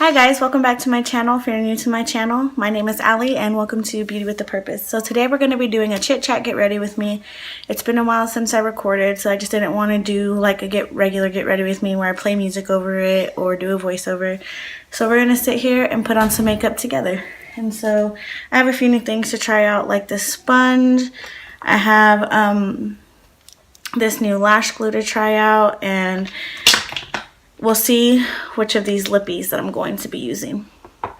Hi guys, welcome back to my channel. If you're new to my channel, my name is Allie and welcome to Beauty with a Purpose. So today we're going to be doing a chit chat get ready with me. It's been a while since I recorded, so I just didn't want to do like a regular get ready with me where I play music over it or do a voiceover. So we're going to sit here and put on some makeup together. And so I have a few new things to try out, like this sponge. I have this new lash glue to try out, and we'll see which of these lippies that I'm going to be using. I'm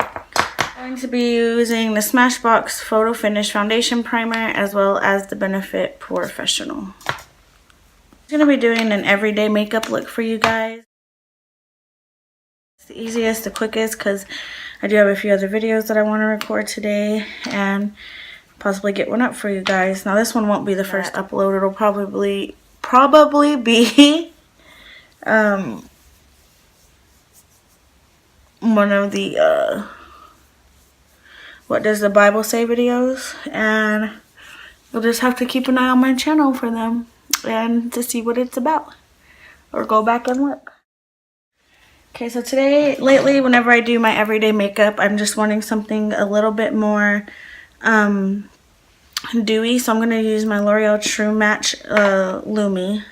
going to be using the Smashbox Photo Finish Foundation Primer as well as the Benefit Professional. I'm going to be doing an everyday makeup look for you guys. It's the easiest, the quickest, because I do have a few other videos that I want to record today and possibly get one up for you guys. Now this one won't be the first upload. It'll probably be one of the what does the Bible say videos, and you'll just have to keep an eye on my channel for them and to see what it's about, or go back and look. Okay, so lately whenever I do my everyday makeup, I'm just wanting something a little bit more dewy, so I'm going to use my L'Oreal True Match Lumi,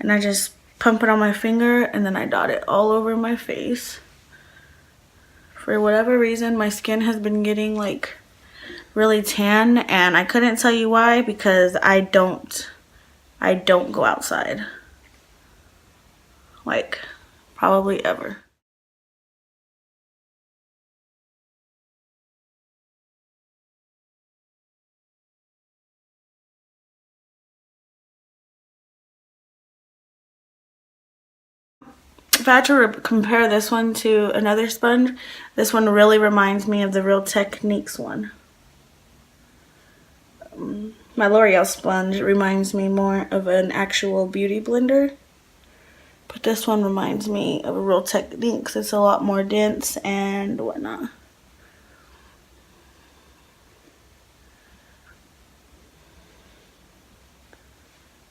and I just pump it on my finger and then I dot it all over my face. For whatever reason, my skin has been getting like really tan, and I couldn't tell you why, because I don't go outside, like probably ever. If I had to compare this one to another sponge, this one really reminds me of the Real Techniques one. My L'Oreal sponge reminds me more of an actual beauty blender, but this one reminds me of a Real Techniques. It's a lot more dense and whatnot.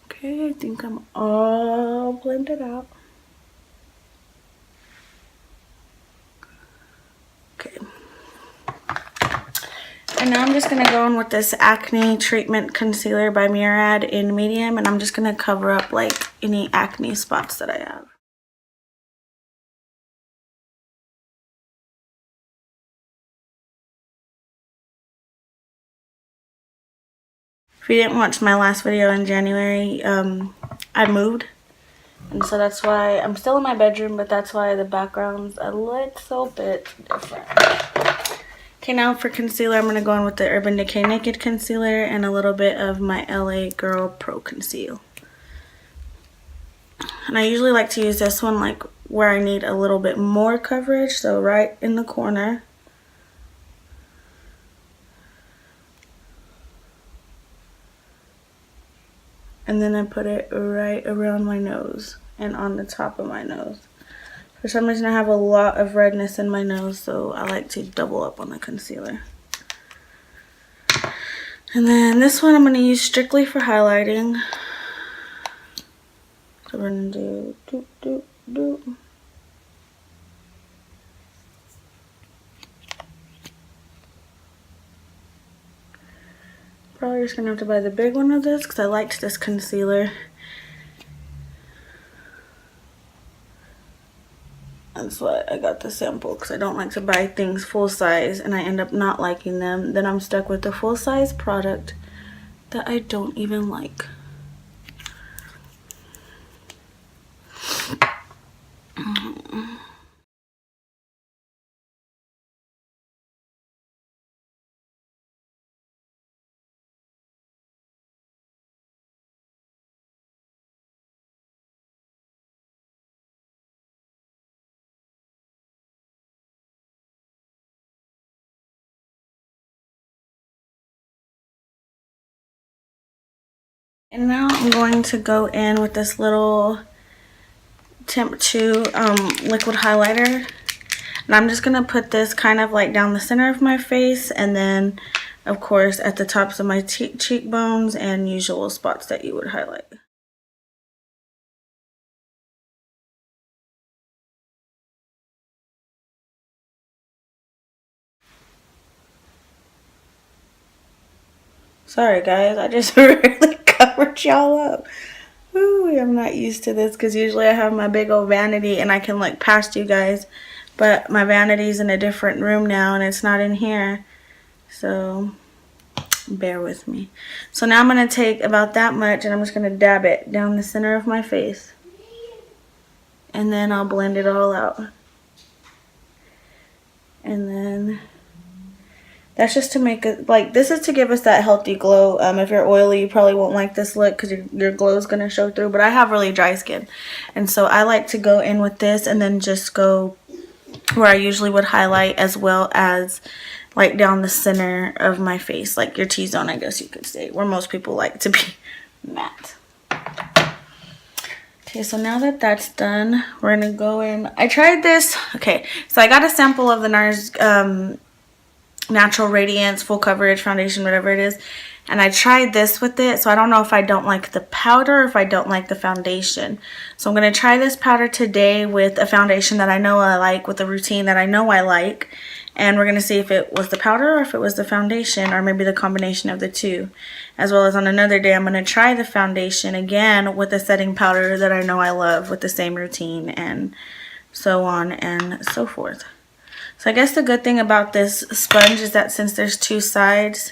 Okay, I think I'm all blended out. Okay. And now I'm just going to go in with this Acne Treatment Concealer by Murad in medium, and I'm just going to cover up like any acne spots that I have. If you didn't watch my last video in January, I moved, and so that's why I'm still in my bedroom, but that's why the background's a little bit different. Okay, now for concealer, I'm going to go in with the Urban Decay Naked Concealer and a little bit of my LA Girl Pro Conceal. And I usually like to use this one like where I need a little bit more coverage, so right in the corner. And then I put it right around my nose and on the top of my nose. For some reason I have a lot of redness in my nose, so I like to double up on the concealer. And then this one I'm going to use strictly for highlighting. So we're going to do doop. Probably just going to have to buy the big one of this because I liked this concealer. That's why I got the sample, because I don't like to buy things full size and I end up not liking them. Then I'm stuck with the full size product that I don't even like. And now I'm going to go in with this little Temp 2 liquid highlighter. And I'm just going to put this kind of like down the center of my face, and then of course at the tops of my cheekbones and usual spots that you would highlight. Sorry guys, I just really covered y'all up. Ooh, I'm not used to this because usually I have my big old vanity and I can look past you guys. But my vanity's in a different room now and it's not in here. So bear with me. So now I'm going to take about that much and I'm just going to dab it down the center of my face. And then I'll blend it all out. And then that's just to make it, like, this is to give us that healthy glow. If you're oily, you probably won't like this look because your glow is going to show through. But I have really dry skin. And so I like to go in with this and then just go where I usually would highlight, as well as like down the center of my face, like your T-zone, I guess you could say, where most people like to be matte. Okay, so now that that's done, we're gonna go in. I tried this. Okay, so I got a sample of the NARS Natural Radiance Full Coverage Foundation, whatever it is, and I tried this with it. So I don't know if I don't like the powder or if I don't like the foundation. So I'm gonna try this powder today with a foundation that I know I like, with a routine that I know I like. And we're going to see if it was the powder or if it was the foundation, or maybe the combination of the two. As well as on another day, I'm going to try the foundation again with a setting powder that I know I love, with the same routine, and so on and so forth. So I guess the good thing about this sponge is that since there's two sides,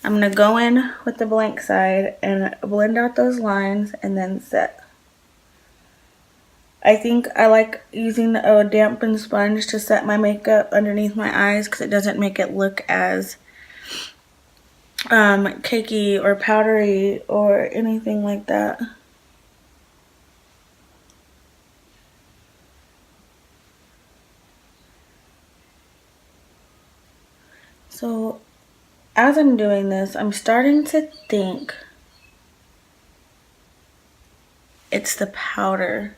I'm going to go in with the blank side and blend out those lines and then set. I think I like using a dampened sponge to set my makeup underneath my eyes because it doesn't make it look as cakey or powdery or anything like that. So as I'm doing this, I'm starting to think it's the powder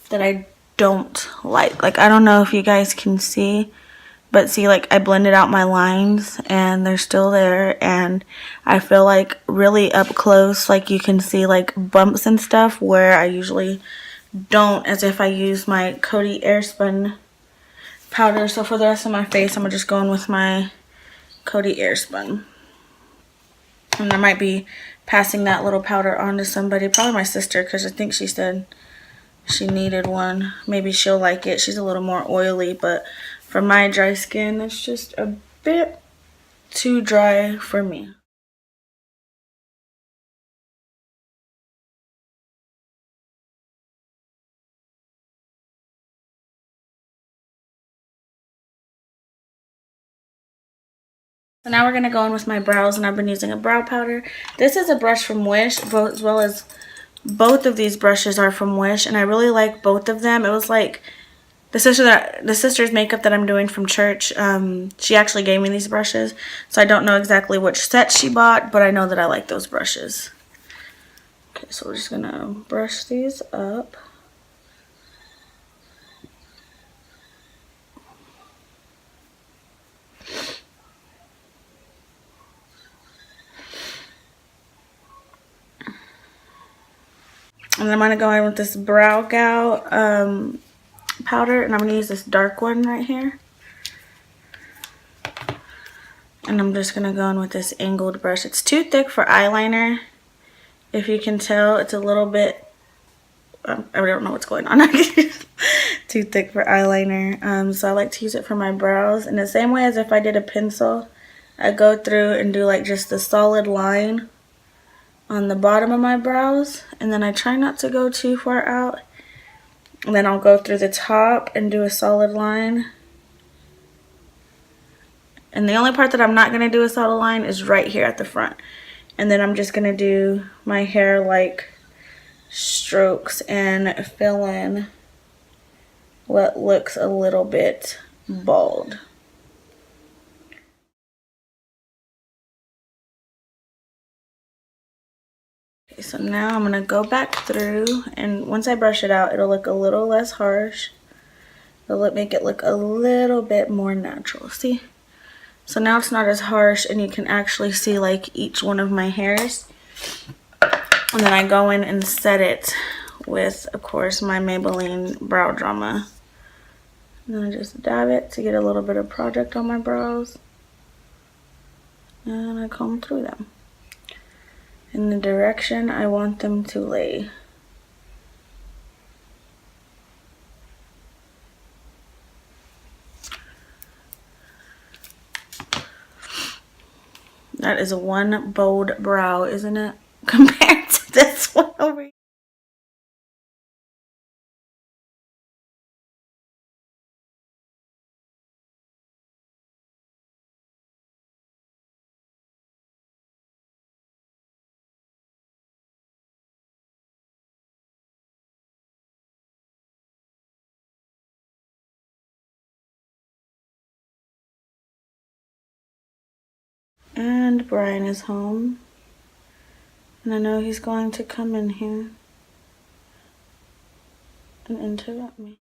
that I don't like. Like, I don't know if you guys can see, but see, like, I blended out my lines and they're still there, and I feel like really up close, like, you can see like bumps and stuff where I usually don't, as if I use my Coty Airspun powder. So for the rest of my face, I'm just going with my Coty Airspun, and I might be passing that little powder on to somebody, probably my sister, because I think she said she needed one. Maybe she'll like it. She's a little more oily, but for my dry skin, it's just a bit too dry for me. So now we're going to go in with my brows, and I've been using a brow powder. This is a brush from Wish, as well as both of these brushes are from Wish, and I really like both of them. It was like the sister's makeup that I'm doing from church. She actually gave me these brushes, so I don't know exactly which set she bought, but I know that I like those brushes. Okay, so we're just gonna brush these up. And I'm gonna go in with this Brow Gal powder, and I'm gonna use this dark one right here. And I'm just gonna go in with this angled brush. It's too thick for eyeliner. If you can tell, it's a little bit, I don't know what's going on. Too thick for eyeliner. So I like to use it for my brows. In the same way as if I did a pencil, I go through and do like just a solid line on the bottom of my brows, and then I try not to go too far out. And then I'll go through the top and do a solid line. And the only part that I'm not going to do a solid line is right here at the front. And then I'm just going to do my hair like strokes and fill in what looks a little bit bald. Okay, so now I'm going to go back through, and once I brush it out, it'll look a little less harsh. It'll make it look a little bit more natural. See? So now it's not as harsh, and you can actually see like each one of my hairs. And then I go in and set it with, of course, my Maybelline Brow Drama. And then I just dab it to get a little bit of product on my brows. And I comb through them. in the direction I want them to lay. That is one bold brow, isn't it? Compared to this one over here. And Brian is home. And I know he's going to come in here and interrupt me.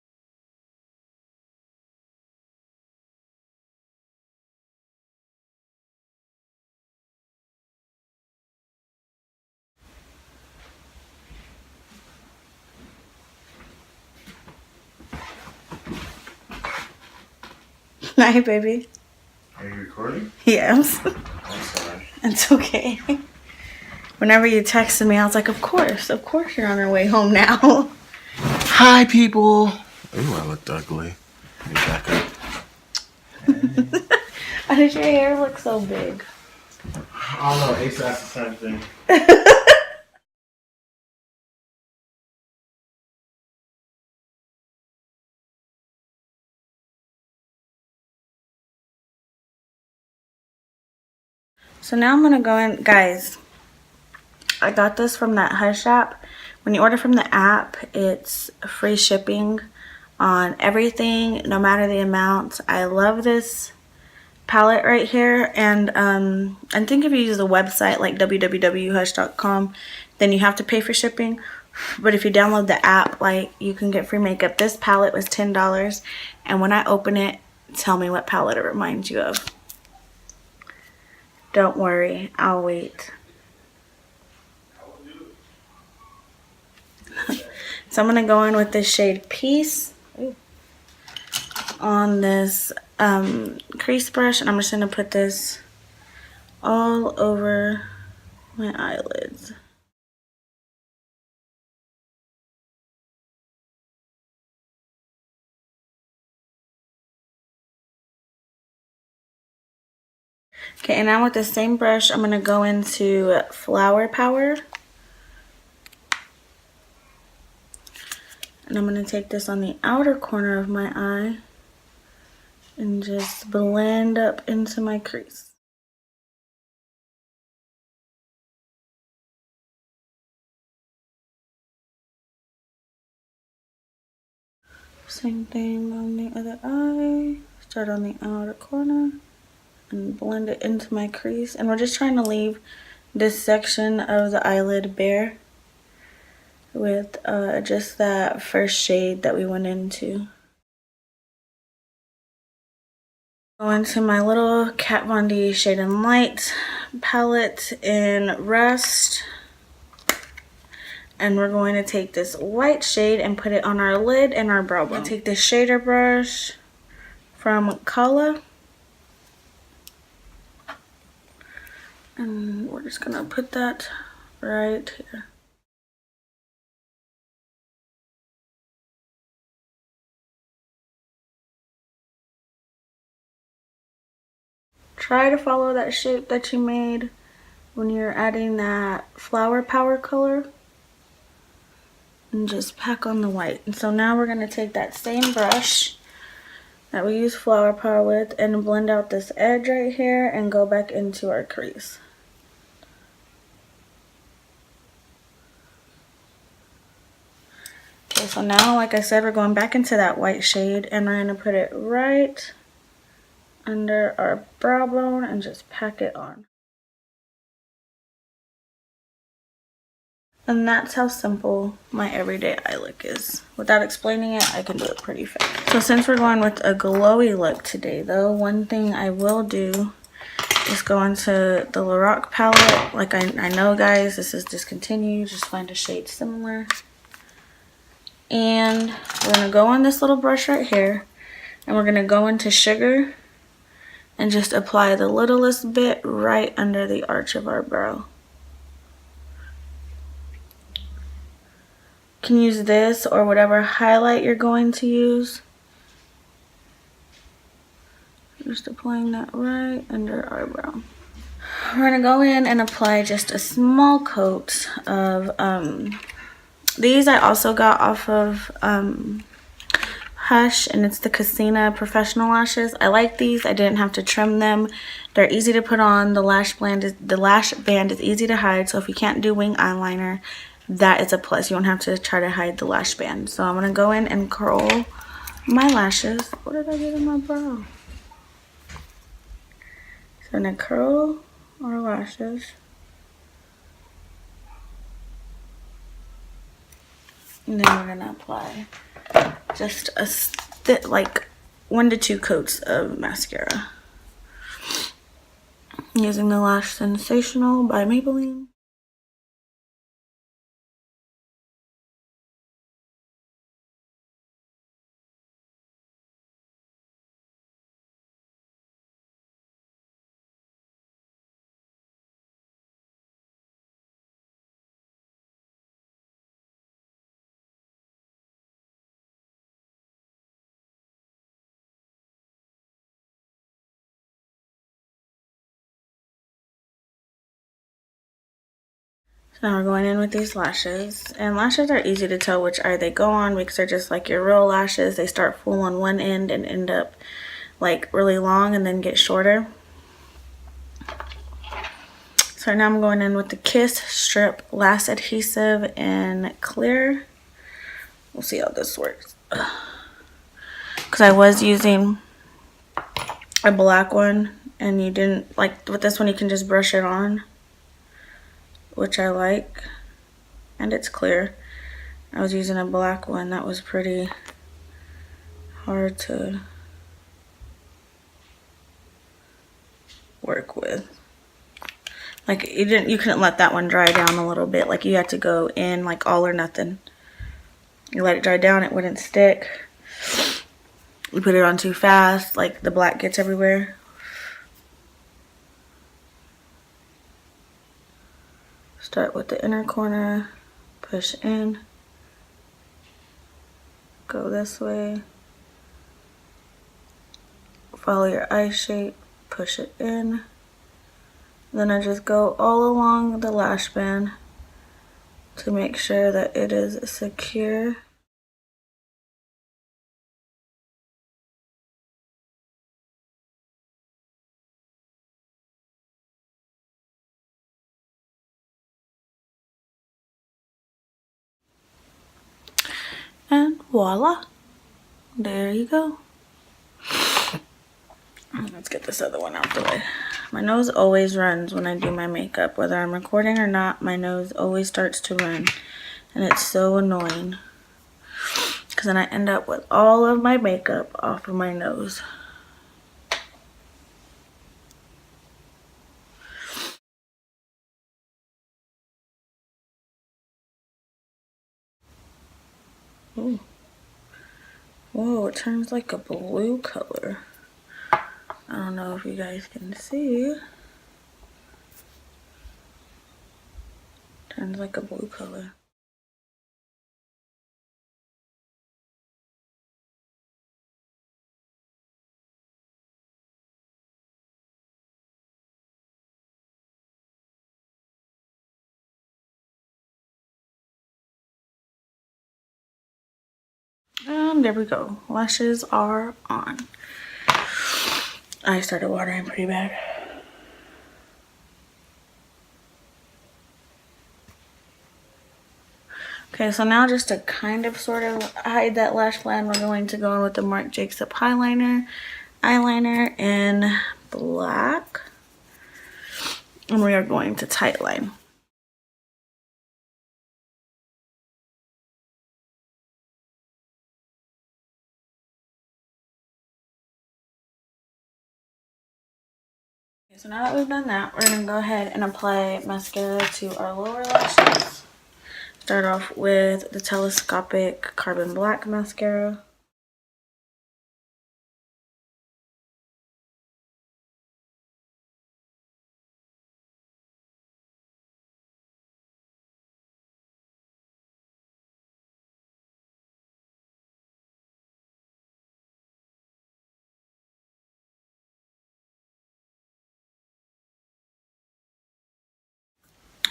Hi, baby. Are you recording? Yes. I'm sorry. It's okay. Whenever you texted me, I was like, of course you're on your way home now. Hi, people. Ooh, I looked ugly. Let me back up. Why does your hair look so big? I don't know. Ace asked the same thing. So now I'm gonna go in, guys. I got this from that Hush app. When you order from the app, it's free shipping on everything, no matter the amount. I love this palette right here, and I think if you use a website like www.hush.com, then you have to pay for shipping. But if you download the app, like, you can get free makeup. This palette was $10, and when I open it, tell me what palette it reminds you of. Don't worry, I'll wait. So I'm gonna go in with this shade Peace on this crease brush, and I'm just gonna put this all over my eyelids. Okay, and now with the same brush, I'm gonna go into Flower Power. And I'm gonna take this on the outer corner of my eye and just blend up into my crease. Same thing on the other eye. Start on the outer corner and blend it into my crease. And we're just trying to leave this section of the eyelid bare with just that first shade that we went into. Go into my little Kat Von D Shade and Light palette in Rust. And we're going to take this white shade and put it on our lid and our brow bone. Take this shader brush from Kala. And we're just gonna put that right here. Try to follow that shape that you made when you're adding that Flower Power color. And just pack on the white. And so now we're gonna take that same brush that we use Flower Power with and blend out this edge right here and go back into our crease. Okay, so now, like I said, we're going back into that white shade and we're gonna put it right under our brow bone and just pack it on. And that's how simple my everyday eye look is. Without explaining it, I can do it pretty fast. So since we're going with a glowy look today though, one thing I will do is go into the Lorac palette. Like I know, guys, this is discontinued. Just find a shade similar. And we're gonna go on this little brush right here and we're gonna go into Sugar and just apply the littlest bit right under the arch of our brow. can use this or whatever highlight you're going to use. Just applying that right under our eyebrow. We're gonna go in and apply just a small coat of these I also got off of Hush, and it's the Casina Professional Lashes. I like these. I didn't have to trim them. They're easy to put on. The lash band is easy to hide, so if you can't do wing eyeliner, that is a plus. You don't have to try to hide the lash band. So I'm gonna go in and curl my lashes. What did I get in my brow? So I'm gonna curl our lashes. And then we're gonna apply just like 1 to 2 coats of mascara. Using the Lash Sensational by Maybelline. So now we're going in with these lashes. And lashes are easy to tell which eye they go on because they're just like your real lashes. They start full on one end and end up like really long and then get shorter. So now I'm going in with the Kiss Strip Lash Adhesive in clear. We'll see how this works. Because I was using a black one and you didn't, like with this one you can just brush it on, which I like, and it's clear. I was using a black one that was pretty hard to work with. Like you couldn't let that one dry down a little bit. Like you had to go in like all or nothing. You let it dry down, it wouldn't stick. You put it on too fast, like the black gets everywhere. Start with the inner corner, push in, go this way, follow your eye shape, push it in. Then I just go all along the lash band to make sure that it is secure. And voila, there you go. Let's get this other one out the way. My nose always runs when I do my makeup. Whether I'm recording or not, my nose always starts to run. And it's so annoying. Because then I end up with all of my makeup off of my nose. Ooh. Whoa, it turns like a blue color. I don't know if you guys can see. Turns like a blue color. And there we go. Lashes are on. I started watering pretty bad. Okay, so now just to kind of sort of hide that lash line, we're going to go in with the Marc Jacobs eyeliner in black. And we are going to tightline. Okay, so now that we've done that, we're going to go ahead and apply mascara to our lower lashes. Start off with the Telescopic Carbon Black mascara.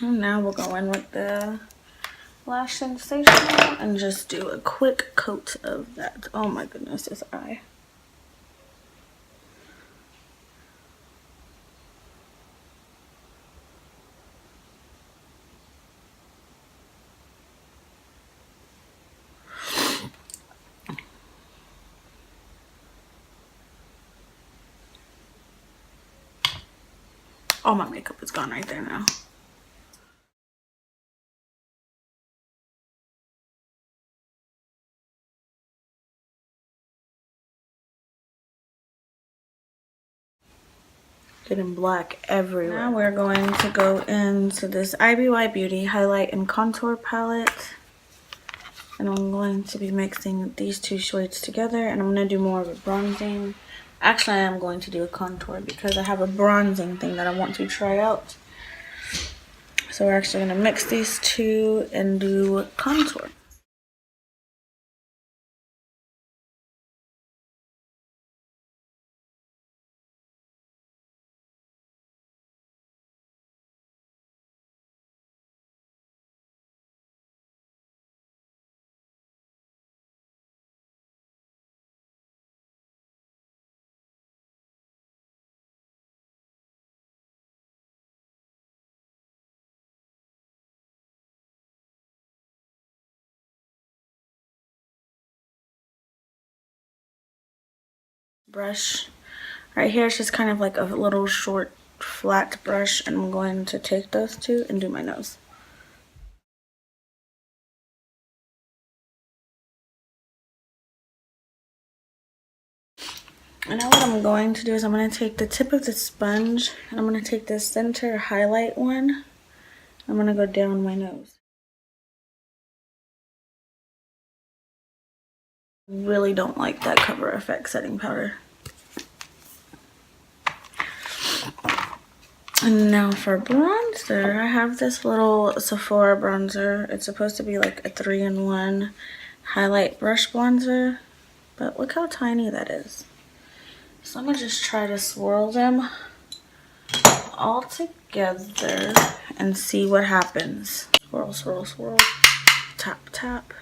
And now we'll go in with the Lash Sensational and just do a quick coat of that. Oh my goodness, this eye. All my makeup is gone right there now. Getting black everywhere. Now we're going to go into this IBY Beauty Highlight and Contour Palette. And I'm going to be mixing these two shades together. And I'm going to do more of a bronzing. Actually, I am going to do a contour because I have a bronzing thing that I want to try out. So we're actually going to mix these two and do contour. Brush. Right here it's just kind of like a little short flat brush, and I'm going to take those two and do my nose. And now what I'm going to do is I'm going to take the tip of the sponge and I'm going to take the center highlight one. I'm going to go down my nose. Really don't like that Cover FX setting powder. And now for bronzer, I have this little Sephora bronzer. It's supposed to be like a 3-in-1 highlight brush bronzer, but look how tiny that is. So I'm gonna just try to swirl them all together and see what happens. Swirl, swirl, swirl, tap, tap.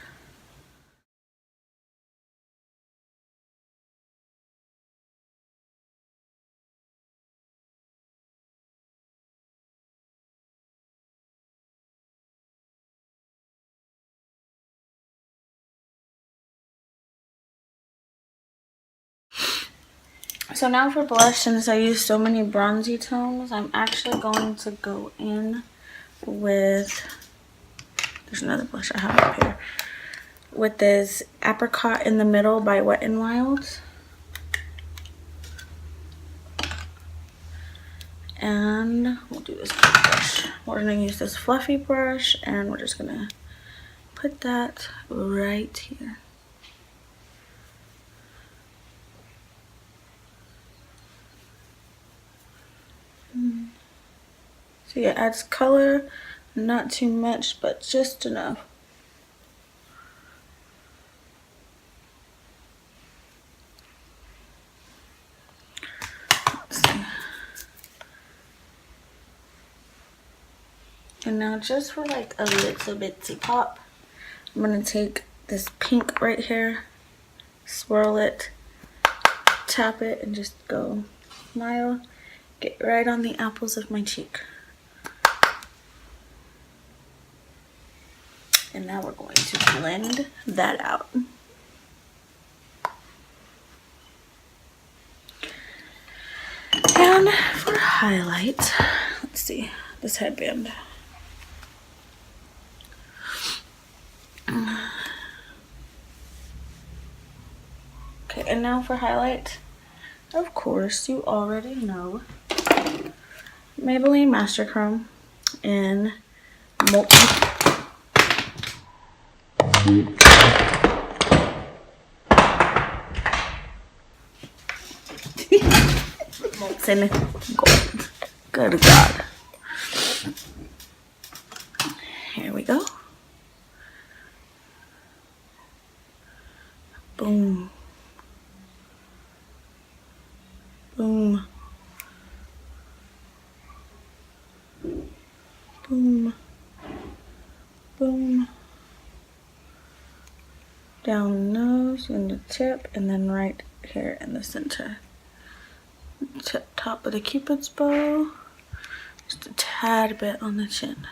So now for blush, since I use so many bronzy tones, I'm actually going to go in with, there's another blush I have up here, with this Apricot in the Middle by Wet n Wild. And we'll do this brush. We're gonna use this fluffy brush and we're just gonna put that right here. So yeah, it adds color, not too much, but just enough. Let's see. And now just for like a little bitsy pop, I'm gonna take this pink right here, swirl it, tap it, and just go smile, get right on the apples of my cheek. And now we're going to blend that out. And for highlight, let's see, this headband. Okay, and now for highlight, of course, you already know, Maybelline Master Chrome in Molten. Molten Gold. Good God. Here we go. Boom. Boom. Boom. Boom. Down the nose and the tip, and then right here in the center. Tip top of the Cupid's bow. Just a tad bit on the chin.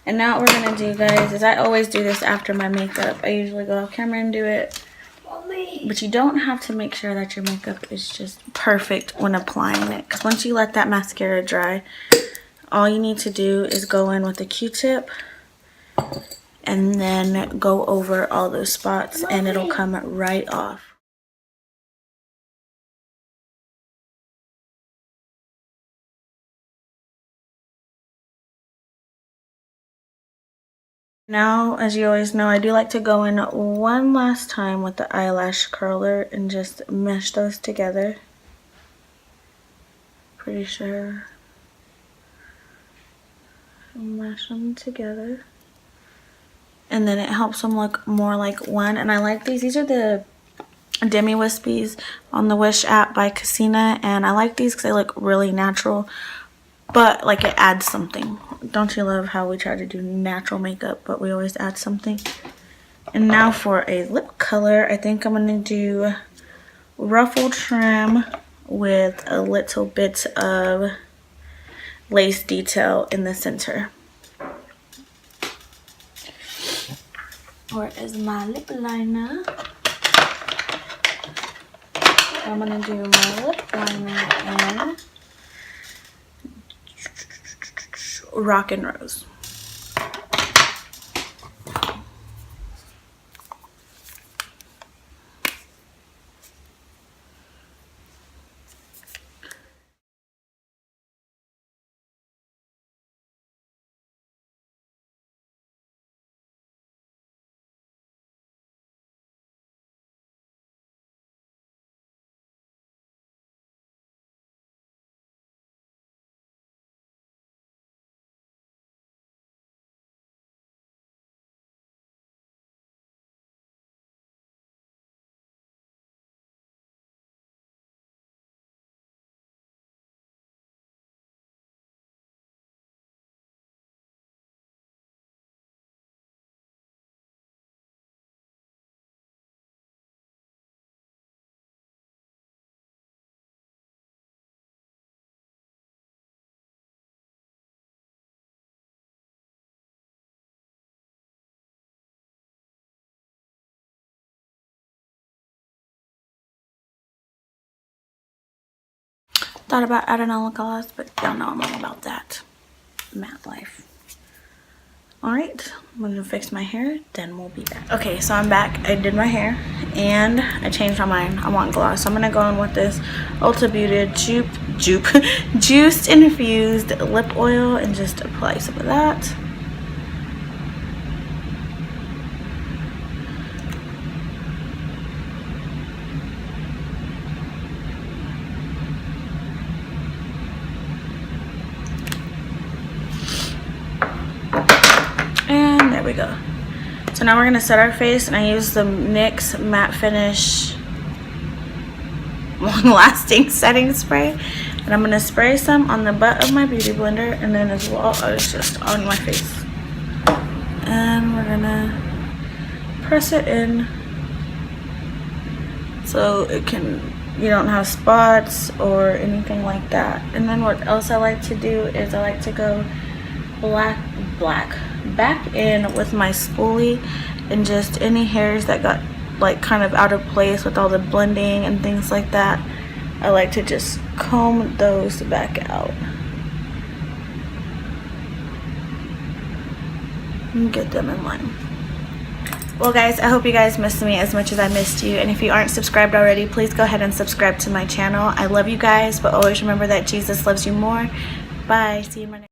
And now what we're gonna do, guys, is I always do this after my makeup. I usually go off camera and do it. But you don't have to make sure that your makeup is just perfect when applying it. Because once you let that mascara dry, all you need to do is go in with a Q-tip and then go over all those spots and it'll come right off. Now, as you always know, I do like to go in one last time with the eyelash curler and just mesh those together. Pretty sure. Mesh them together. And then it helps them look more like one. And I like these. These are the Demi Wispies on the Wish app by Casina. And I like these because they look really natural. But like it adds something. Don't you love how we try to do natural makeup, but we always add something? And now for a lip color, I think I'm going to do ruffle trim with a little bit of lace detail in the center. Where is my lip liner? I'm going to do my lip liner in Rock and Rose. Thought about adding a lip gloss, but y'all know I'm all about that matte life. Alright, I'm gonna fix my hair, then we'll be back. Okay, so I'm back. I did my hair and I changed my mind. I want gloss. So I'm gonna go in with this Ulta Beauty Juiced Infused Lip Oil and just apply some of that. And there we go. So now we're going to set our face, and I use the NYX Matte Finish Long Lasting Setting Spray. And I'm going to spray some on the butt of my beauty blender, and then as well as just on my face. And we're going to press it in so it can, you don't have spots or anything like that. And then what else I like to do is I like to go back in with my spoolie and just any hairs that got like kind of out of place with all the blending and things like that. I like to just comb those back out and get them in line. Well guys, I hope you guys missed me as much as I missed you, and if you aren't subscribed already, please go ahead and subscribe to my channel. I love you guys, but always remember that Jesus loves you more. Bye. See you in my next